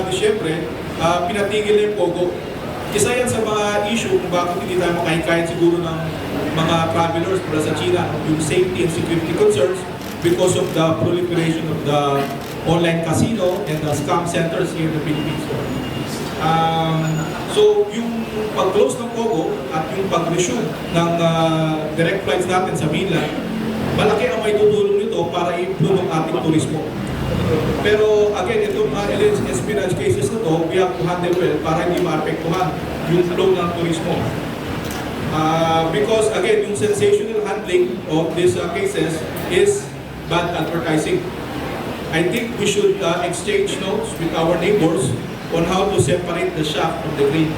natin siyempre, pinatigil na yung Pogo. Isa yan sa mga issue kung bakit hindi tayo makahikayat siguro ng mga travelers mula sa China, yung safety and security concerns because of the proliferation of the online casino and the scam centers here in the Philippines. So yung pag-close ng Pogo at yung pag-resume ng direct flights natin sa mainland, malaki ang may tutulong nito para i-improve ang ating turismo. Pero again, itong espionage cases na to, we have to handle well para hindi maapektuhan yung flow ng turismo. Because again, yung sensational handling of these cases is bad advertising. I think we should exchange notes with our neighbors on how to separate the shaft from the grain.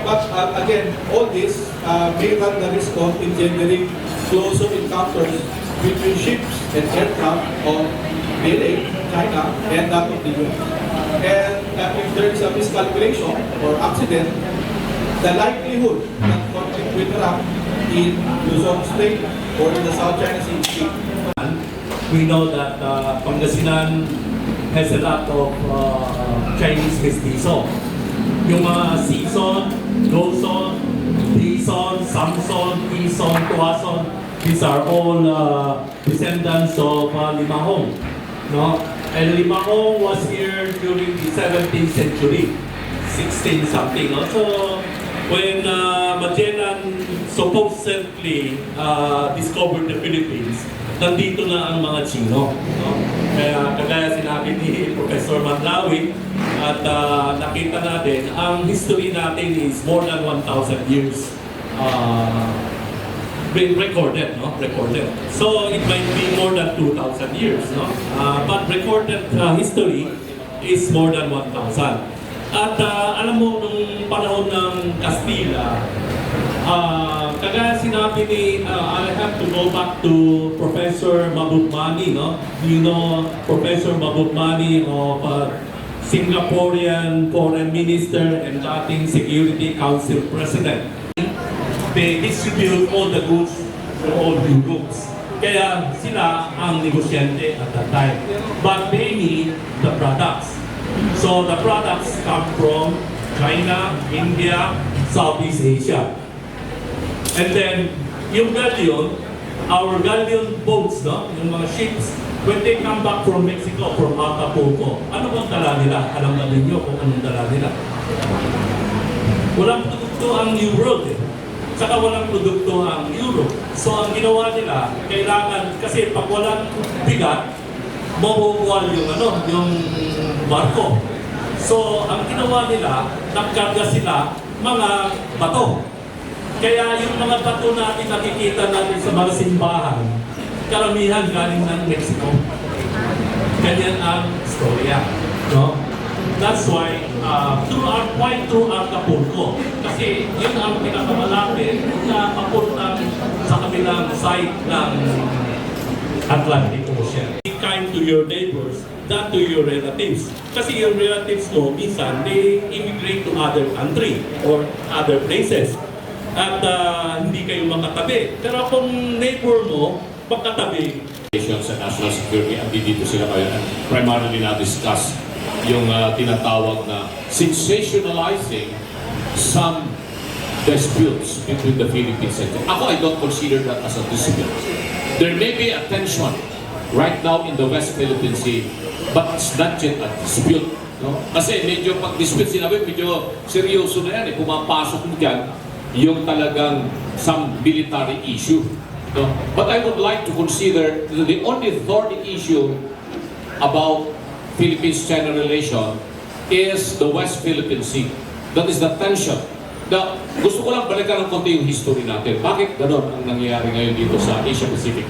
But again, all this may run the risk of engendering closer encounters between ships and aircraft of PLA, China, and that of the US. And if there is a miscalculation or accident, the likelihood that conflict will erupt in Luzon Strait or in the South China Sea. We know that Pangasinan has a lot of Chinese mestizo. Yung mga Sison, Luzon, Quezon, Samson, Quezon, Tuason, these are all descendants of Limahong. No? And Limahong was here during the 17th century, 16 something. No? So when Magellan supposedly discovered the Philippines, nandito na ang mga Chino. No? Kaya kagaya sinabi ni Professor Manlawi at nakita natin, ang history natin is more than 1,000 years being recorded, no? Recorded. So it might be more than 2,000 years, no? But recorded history is more than 1,000. At alam mo, nung panahon ng Kastila, kagaya sinabi ni, I have to go back to Professor Mabutmani, no? You know Professor Mabutmani of Singaporean Foreign Minister and dating Security Council President. They distribute all the goods to all Europe's. Kaya sila ang negosyante at that time. But they need the products. So the products come from China, India, Southeast Asia. And then, yung galleon, our galleon boats, no? Yung mga ships, when they come back from Mexico, from Acapulco, ano bang dala nila? Alam na ninyo kung anong dala nila. Walang produkto ang New World eh. Saka walang produkto ang Europe. So ang ginawa nila, kailangan, kasi pag walang bigat, mabubuwal yung yung barko. So ang ginawa nila, nagkarga sila mga bato. Kaya yung mga bato natin nakikita natin sa mga simbahan, karamihan galing ng Mexico. Ganyan ang storya. No? That's why, through Acapulco, kasi yun ang pinakamalapit na papuntang sa kabilang side ng Atlantic Ocean. Be kind to your neighbors, not to your relatives. Kasi your relatives mo, minsan, they immigrate to other country or other places. At hindi kayo makatabi. Pero kung neighbor mo, makatabi. Sa national security, at dito sila ngayon, primarily na-discuss yung tinatawag na sensationalizing some disputes between the Philippines and China. Ako, I don't consider that as a dispute. There may be a tension right now in the West Philippine Sea, but it's not yet a dispute. No? Kasi medyo pag-dispute sinabi, medyo seryoso na yan. Pumapasok mo dyan yung talagang some military issue. No? But I would like to consider the only third issue about Philippines-China relation is the West Philippine Sea. That is the tension. Gusto ko lang balikan ng konti yung history natin. Bakit ganon ang nangyayari ngayon dito sa Asia Pacific?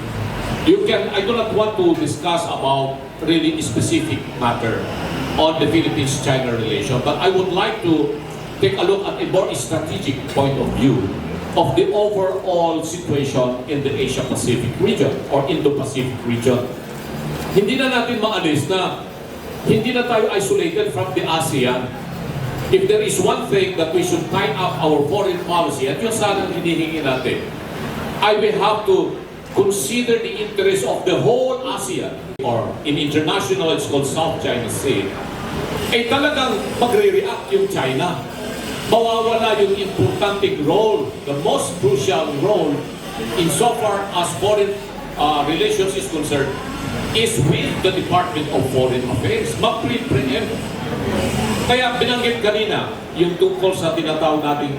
I do not want to discuss about really specific matter on the Philippines-China relation, but I would like to take a look at a more strategic point of view of the overall situation in the Asia Pacific region or Indo-Pacific region. Hindi na natin maalis na hindi na tayo isolated from the ASEAN. If there is one thing that we should tie up our foreign policy, at yun sana hinihingi natin, I will have to consider the interest of the whole ASEAN, or in international it's called South China Sea, eh talagang magre-react yung China. Mawawala yung importanteng role, the most crucial role insofar as foreign relations is concerned, is with the Department of Foreign Affairs. Mag-pre-preempt. Kaya binanggit kanina yung tungkol sa tinatawag nating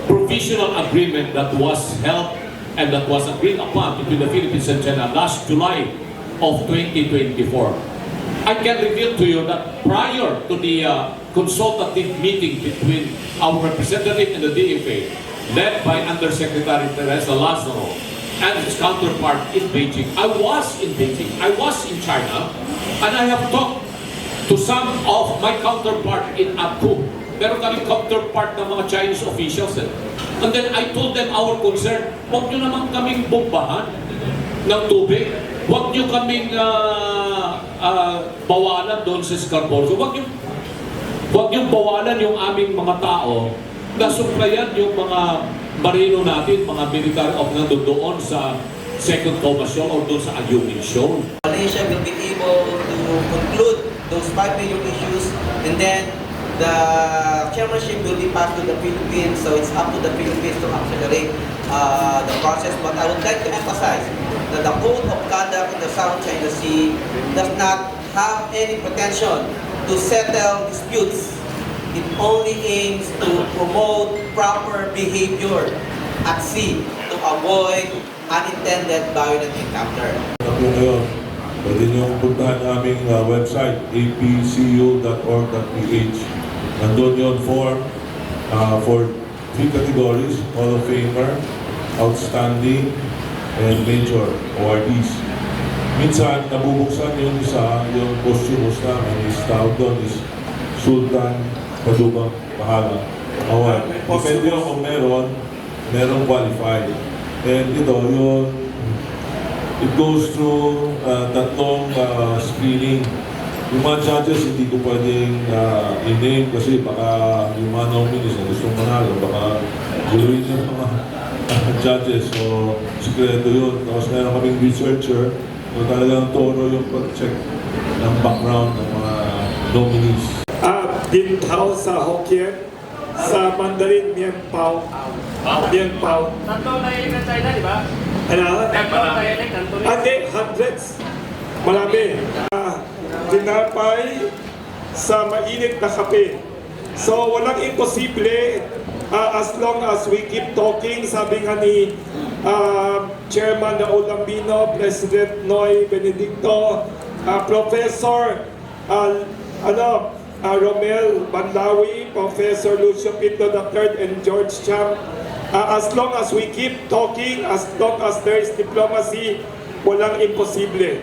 provisional agreement that was held and that was agreed upon between the Philippines and China last July of 2024. I can reveal to you that prior to the consultative meeting between our representative and the DFA, led by Undersecretary Teresa Lazaro and his counterpart in Beijing, I was in Beijing, I was in China, and I have talked to some of my counterpart in APCO. Meron kami counterpart ng mga Chinese officials. And then I told them our concern, huwag nyo naman kaming bombahan ng tubig. Huwag nyo kaming bawalan doon sa Scarborough. Huwag nyo bawalan yung aming mga tao na supplyan yung mga marino natin, mga military officers doon sa Second Thomas Shoal or doon sa Ayungin Shoal. Malaysia will be able to conclude those 5 major issues, and then the chairmanship will be passed to the Philippines, so it's up to the Philippines to accelerate the process. But I would like to emphasize that the Code of Conduct in the South China Sea does not have any pretension to settle disputes. It only aims to promote proper behavior at sea to avoid unintended violent encounter. Ako ngayon, pwede niyong puntahan ang aming website, apcu.org.ph. Nandun yun for 3 categories, Hall of Famer, Outstanding, and Major awardees. Minsan, nabubuksan yung isa, yung posthumous namin is tawag doon is Sultan Padugang Mahala Award. Depende yun kung merong qualified. And ito, it goes through tatlong screening. Yung mga judges, hindi ko pwedeng i-name kasi baka yung mga nominees na gustong manalo, baka guluhin yung mga judges. So, sikreto yun. Tapos meron kaming researcher, so talagang toro yung pag-check ng background ng mga nominees. Din Tao sa Hokkien, sa Mandarin, Mian Pao. Mian Pao. Tatlo na yung China, di ba? Ano? Tatlo dialect, Cantonese. Hindi, hundreds. Marami. Tinapay sa mainit na kape. So, walang imposible as long as we keep talking. Sabi nga ni Chairman Raul Lambino, President Noy Benedicto, Professor Romel Banlawi, Professor Lucio Pinto III, and George Chang. As long as we keep talking, as long as there is diplomacy, walang imposible.